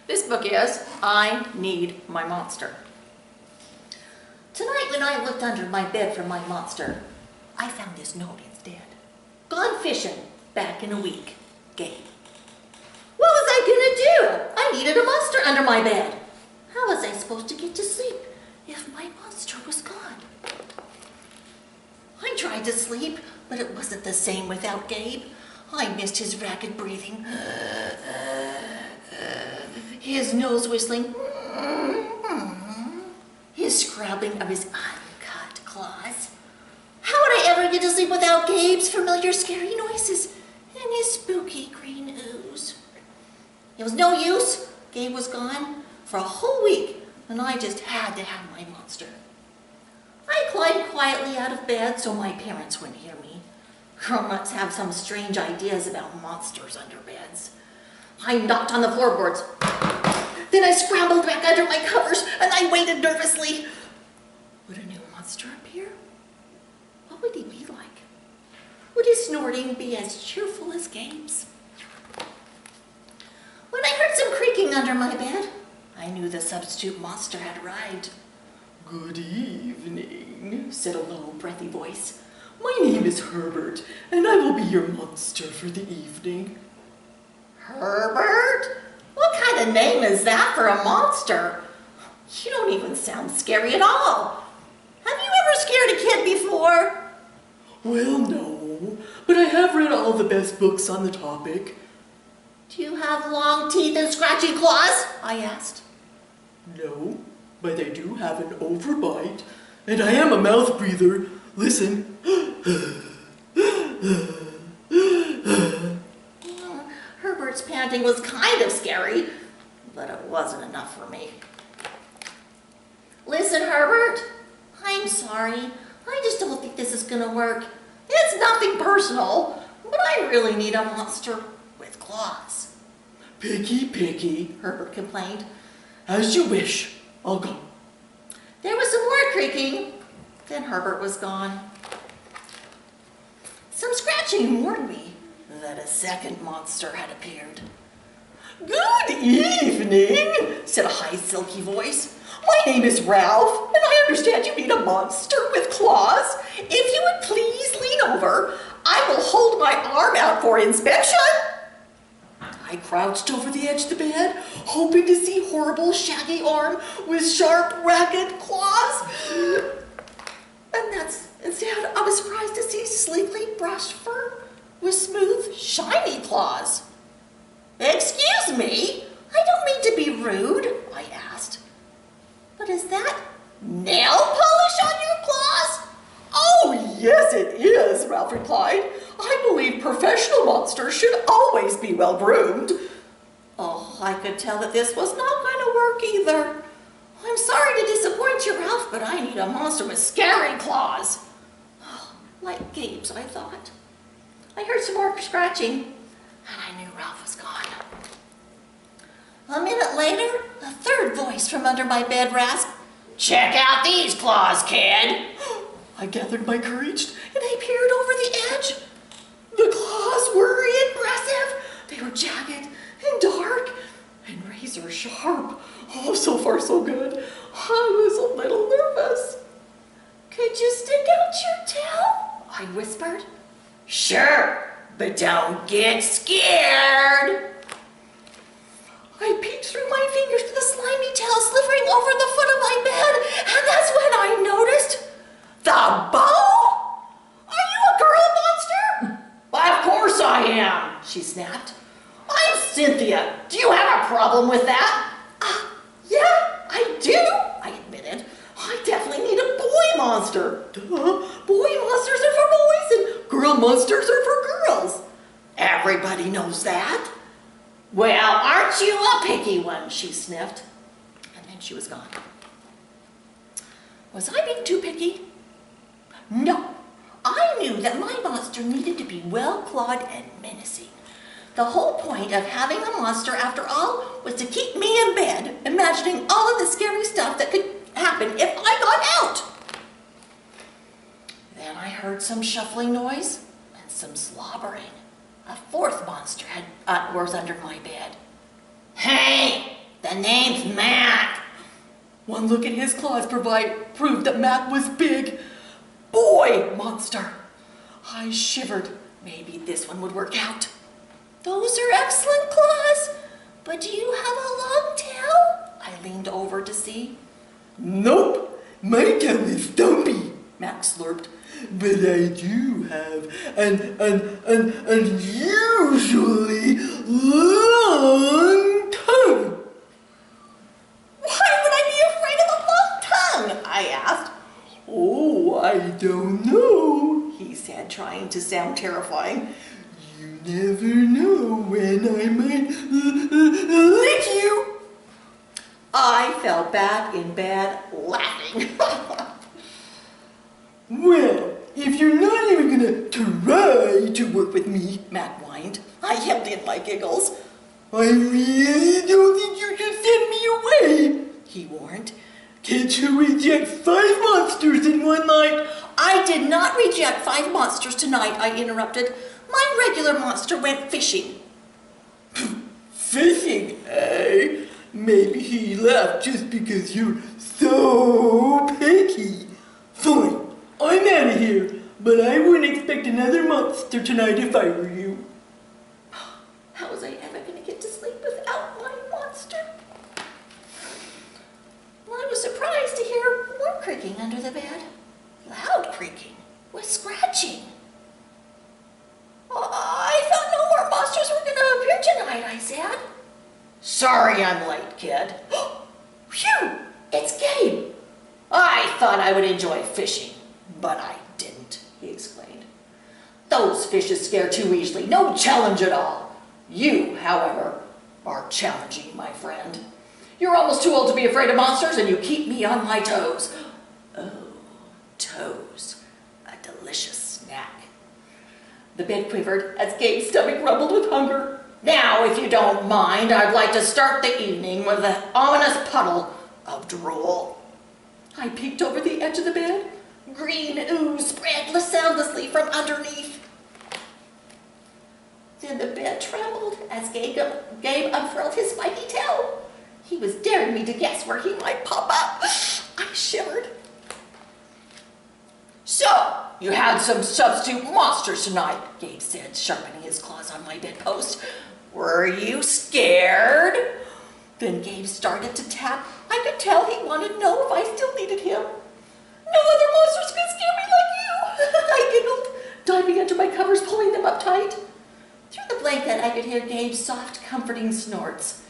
This book is I Need My Monster. Tonight when I looked under my bed for my monster, I found this note instead. Gone fishing, back in a week. Gabe. What was I gonna do? I needed a monster under my bed. How was I supposed to get to sleep if my monster was gone? I tried to sleep, but it wasn't the same without Gabe. I missed his ragged breathing, his nose whistling, his scrabbling of his uncut claws. How would I ever get to sleep without Gabe's familiar scary noises and his spooky green ooze? It was no use. Gabe was gone for a whole week, and I just had to have my monster. I climbed quietly out of bed so my parents wouldn't hear me. Grown-ups have some strange ideas about monsters under beds. I knocked on the floorboards. Then I scrambled back under my covers and I waited nervously. Would a new monster appear? What would he be like? Would his snorting be as cheerful as Gabe's? When I heard some creaking under my bed, I knew the substitute monster had arrived. "Good evening," said a low, breathy voice. "My name is Herbert, and I will be your monster for the evening." Herbert? What kind of name is that for a monster? You don't even sound scary at all. Have you ever scared a kid before? Well, no, but I have read all the best books on the topic. Do you have long teeth and scratchy claws? I asked. No, but I do have an overbite, and I am a mouth breather. Listen. Herbert's panting was kind of scary, but it wasn't enough for me. Listen, Herbert, I'm sorry. I just don't think this is gonna work. It's nothing personal, but I really need a monster with claws. Picky, picky, Herbert complained. As you wish. I'll go. There was some more creaking. Then Herbert was gone. Some scratching warned me that a second monster had appeared. Good evening, said a high, silky voice. My name is Ralph, and I understand you need a monster with claws. If you would please lean over, I will hold my arm out for inspection. I crouched over the edge of the bed, hoping to see horrible, shaggy arm with sharp, ragged claws. And instead, I was surprised to see sleekly brushed fur with smooth, shiny claws. Excuse me, I don't mean to be rude, I asked. But is that nail polish on your claws? Oh, yes, it is, Ralph replied. I believe professional monsters should always be well groomed. Oh, I could tell that this was not going to work either. I'm sorry to disappoint you, Ralph, but I need a monster with scary claws. Oh, like Gabe's, I thought. I heard some more scratching, and I knew Ralph was gone. A minute later, a third voice from under my bed rasped, "Check out these claws, kid." I gathered my courage, and I peered over the edge. The claws were impressive. They were jagged and dark and razor sharp. Oh, so far so good. I was a little nervous. Could you stick out your tail? I whispered. Sure, but don't get scared. I peeked through my fingers to the slimy tail slithering over the foot of my bed, and that's when I noticed the bow. Are you a girl monster? Of course I am, she snapped. I'm Cynthia. Do you have a problem with that? Yeah, I do, I admitted. I definitely need a boy monster. Duh, boy monsters are for boys and girl monsters are for girls. Everybody knows that. Well, aren't you a picky one, she sniffed. And then she was gone. Was I being too picky? No. I knew that my monster needed to be well-clawed and menacing. The whole point of having a monster, after all, was to keep me in bed, imagining all of the scary stuff that could happen if I got out. Then I heard some shuffling noise and some slobbering. A fourth monster was under my bed. Hey, The name's Mac. One look at his claws proved that Mac was big. Boy monster. I shivered. Maybe this one would work out. Those are excellent claws, but do you have a long tail? I leaned over to see. Nope, my tail is stumpy, Mac slurped. But I do have an unusually long tongue. Why would I be afraid of a long tongue? I asked. Oh, I don't know, he said, trying to sound terrifying. You never know when I might lick you. I fell back in bed laughing. Well, if you're not even gonna try to work with me, Mac whined. I held in my giggles. I really don't think you should send me away, he warned. Can't you reject 5 monsters in one night? I did not reject 5 monsters tonight, I interrupted. My regular monster went fishing. Fishing, eh? Maybe he left just because you're so picky. Fine, I'm out of here, but I wouldn't expect another monster tonight if I were you. How was I ever going to get to sleep without my monster? Well, I was surprised to hear more creaking under the bed. Loud creaking, with scratching. I thought no more monsters were going to appear tonight, I said. Sorry I'm late, kid. Phew, it's Gabe. I thought I would enjoy fishing, but I didn't, he explained. Those fishes scare too easily, no challenge at all. You, however, are challenging, my friend. You're almost too old to be afraid of monsters, and you keep me on my toes. Oh, toes. A delicious snack. The bed quivered as Gabe's stomach rumbled with hunger. Now, if you don't mind, I'd like to start the evening with an ominous puddle of drool. I peeked over the edge of the bed. Green ooze spread soundlessly from underneath. Then the bed trembled as Gabe unfurled his spiky tail. He was daring me to guess where he might pop up. I shivered. So, you had some substitute monsters tonight, Gabe said, sharpening his claws on my bedpost. Were you scared? Then Gabe started to tap. I could tell he wanted to know if I still needed him. No other monsters could scare me like you, I giggled, diving into my covers, pulling them up tight. Through the blanket, I could hear Gabe's soft, comforting snorts.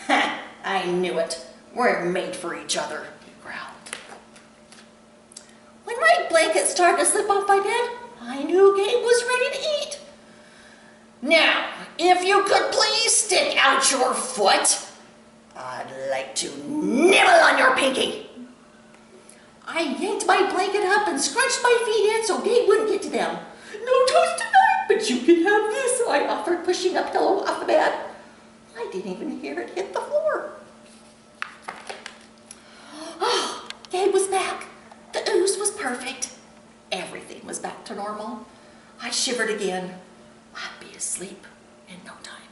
Ha! I knew it. We're made for each other, he growled. When my blanket started to slip off my bed, I knew Gabe was ready to eat. Now, if you could please stick out your foot, I'd like to nibble on your pinky. I yanked my blanket up and scrunched my feet in so Gabe wouldn't get to them. No toast tonight, but you can have this, I offered, pushing a pillow off the bed. I didn't even hear it hit the floor. Oh, Gabe was back. The ooze was perfect. Everything was back to normal. I shivered again. I'd be asleep in no time.